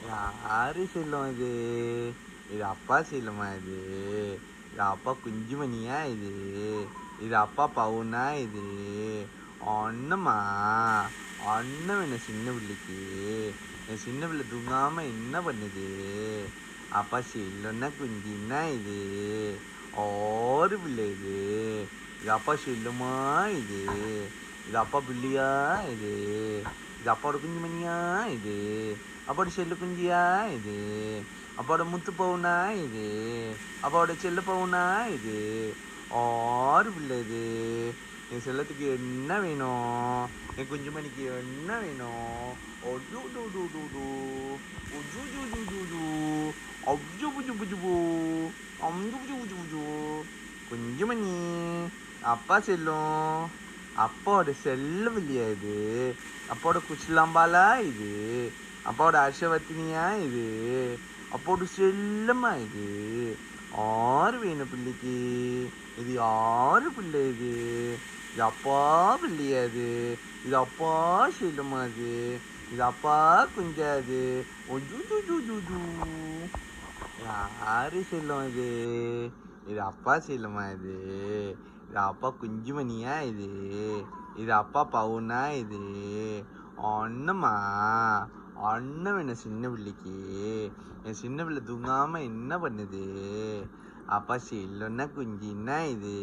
யாரு செல்லம் இது? இது அப்பா செல்லமா இது? இது அப்பா குஞ்சுமணியா இது? இது அப்பா பவுனா இது? ஒண்ணுமா? ஒண்ணும் என்ன சின்ன பிள்ளைக்கு? என் சின்ன பிள்ளை தூங்காம என்ன பண்ணுது? அப்பா செல்லன்னா குஞ்சின்னா இது? ஒரு பிள்ளை இது? இது அப்பா செல்லுமா இது? இது அப்பா பிள்ளையா இது? இது அப்பாவோட குஞ்சுமணியா இது? அப்பாவோட செல்லு குஞ்சியா இது? அப்பாவோட முத்து பவுனா இது? அப்பாவோட செல்ல பவுனா இது? ஆறு பிள்ளை இது? என் செல்லத்துக்கு என்ன வேணும்? என் குஞ்சுமணிக்கு என்ன வேணும்? ஒஜு டு டு டு டு ஒஜு ஜு ஜு ஜு ஜு அப்ஜு புஜு புஜு பூ அம்ஜு புஜு புஜு புஜு குஞ்சுமணி அப்பா செல்லும் அப்பாவோட செல்ல இல்லையா இது? அப்பாவோட குச்சிலாம்பாலா இது? அப்பாவோட ஹர்ஷவர்த்தினியா இது? அப்பாவோட செல்லம்மா இது? ஆறு வேணும் பிள்ளைக்கு. இது யாரு பிள்ளை இது? இது அப்பா பிள்ளையா இது? இது அப்பா செல்லுமா அது? இது அப்பா குஞ்சாது? ஒஜு ஜு ஜு ஜு ஜு யாரு செல்லம் இது? இது அப்பா செல்லுமா இது? இது அப்பா குஞ்சுமணியா இது? இது அப்பா பவுனா இது? ஒண்ணுமா? ஒண்ணும் என்ன சின்ன பிள்ளைக்கு? என் சின்ன பிள்ளை தூங்காம என்ன பண்ணுது? அப்பா செல்லுன்னா குஞ்சின்னா இது?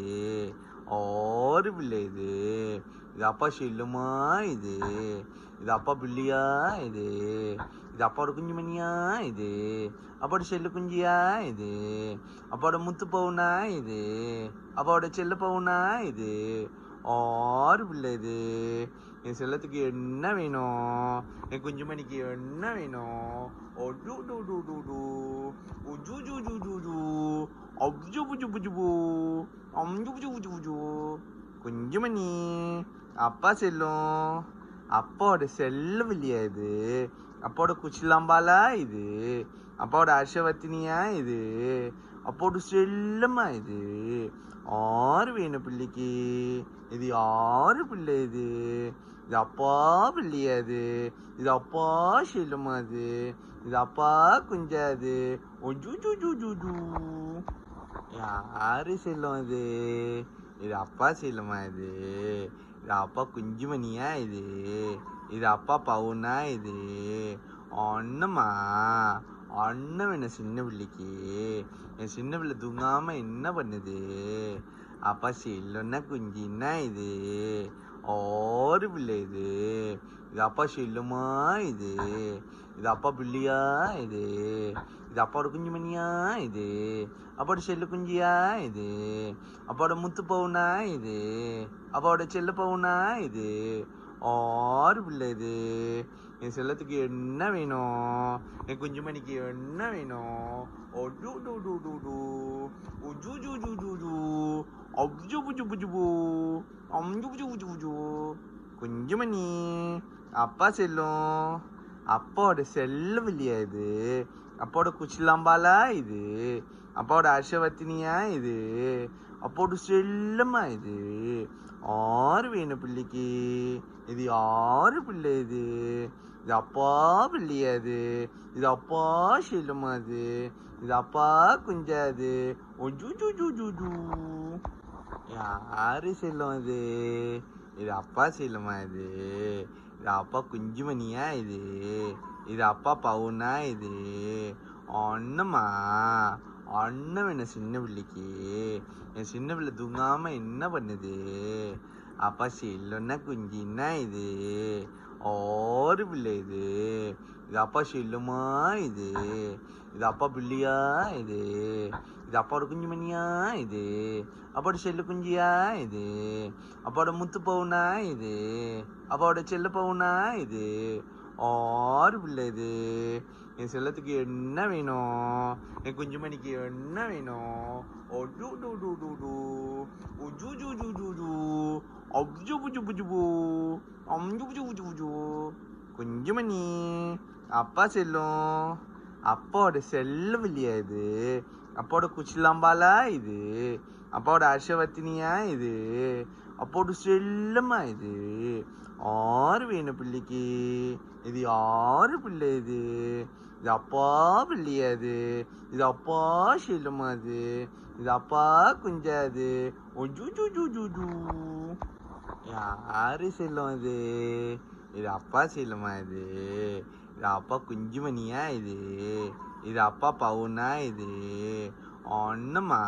ஒரு பிள்ளை இது? இது அப்பா செல்லுமா இது? இது அப்பா பிள்ளையா இது? இது அப்பாவோட குஞ்சுமணியா இது? அப்பாவோட செல்லு குஞ்சியா இது? அப்பாவோட முத்து பவுனா இது? அப்பாவோட செல்ல பவுனா இது? ஆறு பிள்ளை இது? என் செல்லத்துக்கு என்ன வேணும்? என் குஞ்சுமணிக்கு என்ன வேணும்? ஒஜு டு டு டு டு ஒஜு ஜு ஜு ஜு ஜு அப்ஜு புஜு புஜு பூ அம்ஜு புஜு புஜு புஜு குஞ்சுமணி அப்பா செல்லும் அப்பாவோட செல்ல இல்லையா இது? அப்பாவோட குச்சிலாம்பாலா இது? அப்பாவோட ஹர்ஷவர்த்தினியா இது? அப்பாவோட செல்லம்மா இது? ஆறு வேணும் பிள்ளைக்கு. இது யாரு பிள்ளை இது? இது அப்பா பிள்ளையா இது? இது அப்பா செல்லுமா அது? இது அப்பா குஞ்சாது? ஒஜு ஜு ஜு ஜு ஜு யாரு செல்லம் இது? இது அப்பா செல்லுமா இது? இது அப்பா குஞ்சுமணியா இது? இது அப்பா பவுனா இது? ஒண்ணுமா? ஒண்ணும் என்ன சின்ன பிள்ளைக்கு? என் சின்ன பிள்ளை தூங்காம என்ன பண்ணுது? அப்பா செல்லுன்னா குஞ்சின்னா இது? ஒரு பிள்ளை இது? இது அப்பா செல்லுமா இது? இது அப்பா பிள்ளையா இது? இது அப்பாவோட குஞ்சுமணியா இது? அப்பாவோட செல்லு குஞ்சியா இது? அப்பாவோட முத்து பவுனா இது? அப்பாவோட செல்ல பவுனா இது? ஆறு பிள்ளை இது? என் செல்லத்துக்கு என்ன வேணும்? என் குஞ்சுமணிக்கு என்ன வேணும்? ஒஜு டு டு டு டு ஒஜு ஜு ஜு ஜு ஜு அப்ஜு புஜு புஜு பூ அம்ஜு புஜு புஜு புஜு குஞ்சுமணி அப்பா செல்லும் அப்பாவோட செல்லம் இல்லையா இது? அப்பாவோட குச்சிலாம்பாலா இது? அப்பாவோட ஹர்ஷவர்த்தினியா இது? அப்பாவோட செல்லம்மா இது? ஆறு வேணும் பிள்ளைக்கு. இது யாரு பிள்ளை இது? இது அப்பா பிள்ளையா இது? இது அப்பா செல்லுமா அது? இது அப்பா குஞ்சாது? ஒஜு ஜு ஜு ஜு ஜு யாரு செல்லம் இது? இது அப்பா செல்லுமா இது? இது அப்பா குஞ்சுமணியா இது? இது அப்பா பவுனா இது? ஒண்ணுமா? ஒண்ணும் என்ன சின்ன பிள்ளைக்கு? என் சின்ன பிள்ளை தூங்காம என்ன பண்ணுது? அப்பா செல்லுன்னா குஞ்சின்னா இது? ஒரு பிள்ளை இது? இது அப்பா செல்லுமா இது? இது அப்பா பிள்ளையா இது? இது அப்பாவோட குஞ்சுமணியா இது? அப்பாவோட செல்லு குஞ்சியா இது? அப்பாவோட முத்து பவுனா இது? அப்பாவோட செல்ல பவுனா இது? ஆறு பிள்ளை இது? என் செல்லத்துக்கு என்ன வேணும்? என் குஞ்சுமணிக்கு என்ன வேணும்? ஒஜு டு டு டு டு ஒஜு ஜு ஜு ஜு ஜு அப்ஜு புஜு புஜு பூ அம்ஜு புஜு புஜு புஜு குஞ்சுமணி அப்பா செல்லும் அப்பாவோட செல்லம் இல்லையா இது? அப்பாவோட குச்சிலாம்பாலா இது? அப்பாவோட ஹர்ஷவர்த்தினியா இது? அப்போடு செல்லம்மா இது ஆறு வேணும் பிள்ளைக்கு. இது யாரு பிள்ளை இது? இது அப்பா பிள்ளையா இது? இது அப்பா செல்லுமா அது? இது அப்பா குஞ்சா அது? ஒஜு. யாரு செல்லம் இது? இது அப்பா செல்லுமா இது? இது அப்பா குஞ்சுமணியா இது? இது அப்பா பவுனா இது? ஒன்னுமா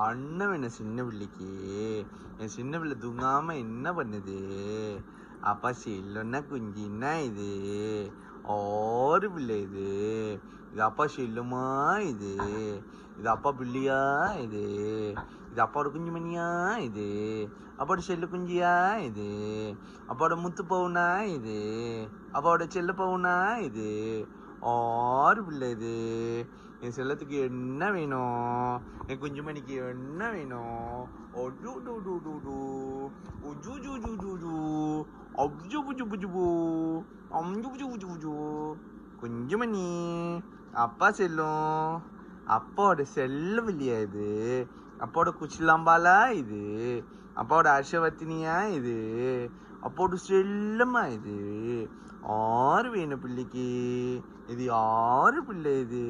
அண்ணன் என்ன சின்ன பிள்ளைக்கு. என் சின்ன பிள்ளை தூங்காம என்ன பண்ணுது? அப்பா செல்லுன்னா குஞ்சின்னா இது ஆறு பிள்ளை இது. இது அப்பா செல்லுமா இது? இது அப்பா பிள்ளையா இது? இது அப்பாவோட குஞ்சு மணியா இது? அப்பாவோட செல்லு குஞ்சியா இது? அப்பாவோட முத்து பவுனா இது? அப்பாவோட செல்ல பவுனா இது? ஆறு பிள்ளை இது. என் செல்லத்துக்கு என்ன வேணும்? என் குஞ்சுமணிக்கு என்ன வேணும்? குஞ்சுமணி அப்பா செல்லும். அப்பாவோட செல்ல இல்லையா இது? அப்பாவோட குச்சிலாம்பாலா இது? அப்பாவோட ஹர்ஷவர்த்தினியா இது? அப்போடு செல்லம்மா இது ஆறு வேணும் பிள்ளைக்கு. இது யாரு பிள்ளை இது?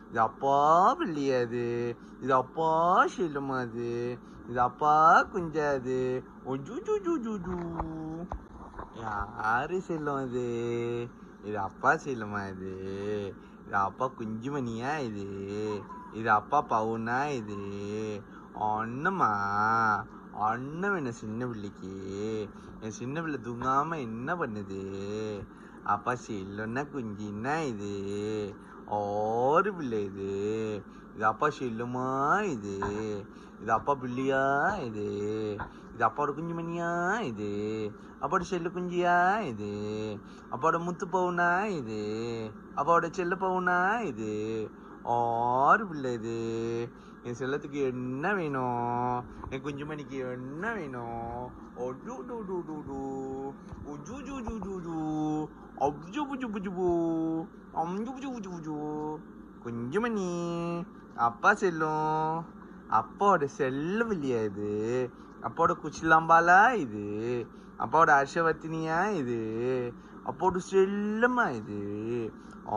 இது அப்பா பிள்ளையா இது? இது அப்பா செல்லுமா அது? இது அப்பா குஞ்சா அது? ஒஜு. யாரு செல்லம் இது? இது அப்பா செல்லுமா இது? இது அப்பா குஞ்சுமணியா இது? இது அப்பா பவுனா இது? ஒன்னுமா அண்ணன் என்ன சின்ன பிள்ளைக்கு. என் சின்ன பிள்ளை தூங்காம என்ன பண்ணுது? அப்பா செல்லுன்னா குஞ்சின்னா இது ஆறு பிள்ளை இது. இது அப்பா செல்லுமா இது? இது அப்பா பிள்ளையா இது? இது அப்பாவோட குஞ்சுமணியா இது? அப்பாவோட செல்லு குஞ்சியா இது? அப்பாவோட முத்து பவுனா இது? அப்பாவோட செல்ல பவுனா இது? ஆறு பிள்ளை இது. என் செல்லத்துக்கு என்ன வேணும்? என் குஞ்சுமணிக்கு என்ன வேணும்? குஞ்சுமணி அப்பா செல்லும். அப்பாவோட செல்லம் இல்லையா இது? அப்பாவோட குச்சிலாம்பாலா இது? அப்பாவோட ஹர்ஷவர்த்தினியா இது? அப்போடு செல்லம்மா இது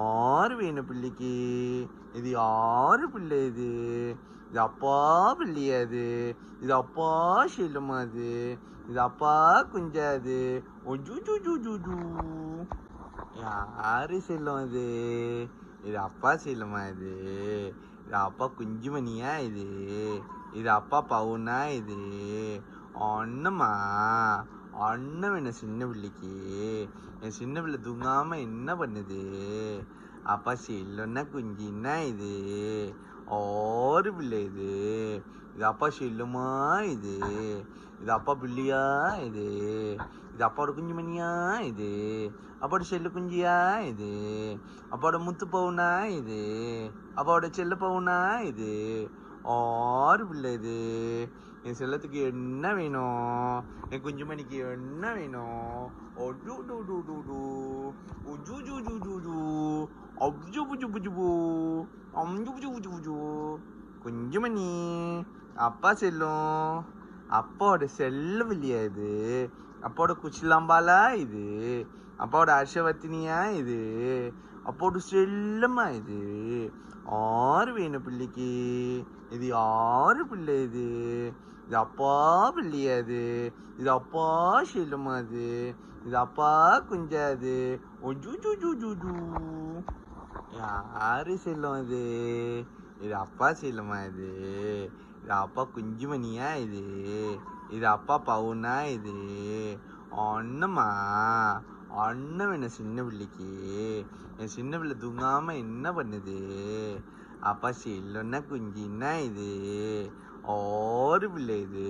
ஆறு வேணும் பிள்ளைக்கு. இது யாரு பிள்ளை இது? இது அப்பா பிள்ளையா இது? இது அப்பா செல்லுமா அது? இது அப்பா குஞ்சா அது? ஒஜு. யாரு செல்லம் இது? இது அப்பா செல்லுமா இது? இது அப்பா குஞ்சுமணியா இது? இது அப்பா பவுனா இது? ஒன்னுமா அண்ணன் என்ன சின்ன பிள்ளைக்கு. என் சின்ன பிள்ளை தூங்காம என்ன பண்ணுது? அப்பா செல்லுன்னா குஞ்சின்னா இது ஆறு பிள்ளை இது. இது அப்பா செல்லுமா இது? இது அப்பா பிள்ளையா இது? இது அப்பாவோட குஞ்சுமணியா இது? அப்பாவோட செல்லு குஞ்சியா இது? அப்பாவோட முத்து பவுனா இது? அப்பாவோட செல்ல பவுனா இது? ஆறு பிள்ளை இது. என் செல்லத்துக்கு என்ன வேணும்? என் குஞ்சுமணிக்கு என்ன வேணும்? குஞ்சுமணி அப்பா செல்லும். அப்பாவோட செல்லம் இல்லையா இது? அப்பாவோட குச்சிலாம்பாலா இது? அப்பாவோட ஹர்ஷவர்த்தினியா இது? அப்போடு செல்லம்மா இது ஆறு வேணும் பிள்ளைக்கு. இது யாரு பிள்ளை இது? இது அப்பா பிள்ளையா இது? இது அப்பா செல்லுமா அது? இது அப்பா குஞ்சா அது? ஒஜு. யாரு செல்லம் இது? இது அப்பா செல்லுமா இது? இது அப்பா குஞ்சுமணியா இது? இது அப்பா பவுனா இது? ஒன்னுமா அண்ணன் என்ன சின்ன பிள்ளைக்கு. என் சின்ன பிள்ளை தூங்காம என்ன பண்ணுது? அப்பா செல்லுன்னா குஞ்சின்னா இது ஆறு பிள்ளை இது.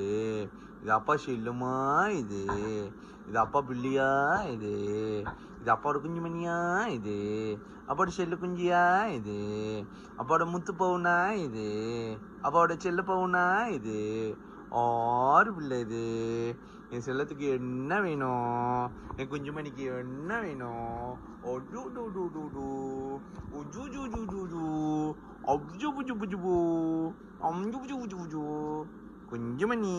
இது அப்பா செல்லுமா இது? இது அப்பா பிள்ளையா இது? இது அப்பாவோட குஞ்சுமணியா இது? அப்பாவோட செல்லு குஞ்சியா இது? அப்பாவோட முத்து பவுனா இது? அப்பாவோட செல்ல பவுனா இது? ஆறு பிள்ளை இது. என் செல்லத்துக்கு என்ன வேணும்? என் குஞ்சுமணிக்கு என்ன வேணும்? குஞ்சுமணி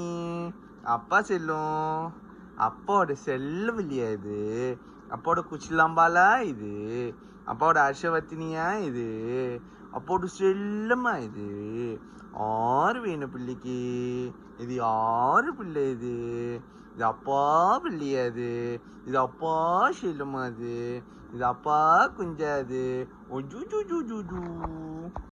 அப்பா செல்லும். அப்பாவோட செல்லவில்லையா இது? அப்பாவோட குச்சிலாம்பாலா இது? அப்பாவோட ஹர்ஷவர்த்தினியா இது? அப்பாவோட செல்லமா இது? ஆறு வேணும் பிள்ளைக்கு. இது யாரு பிள்ளை இது? இது அப்பா பிள்ளையா இது? இது அப்பா செல்லமா இது? இது அப்பா குஞ்சா இது? ஓ ஜூ ஜூ ஜூ ஜூ ஜூ.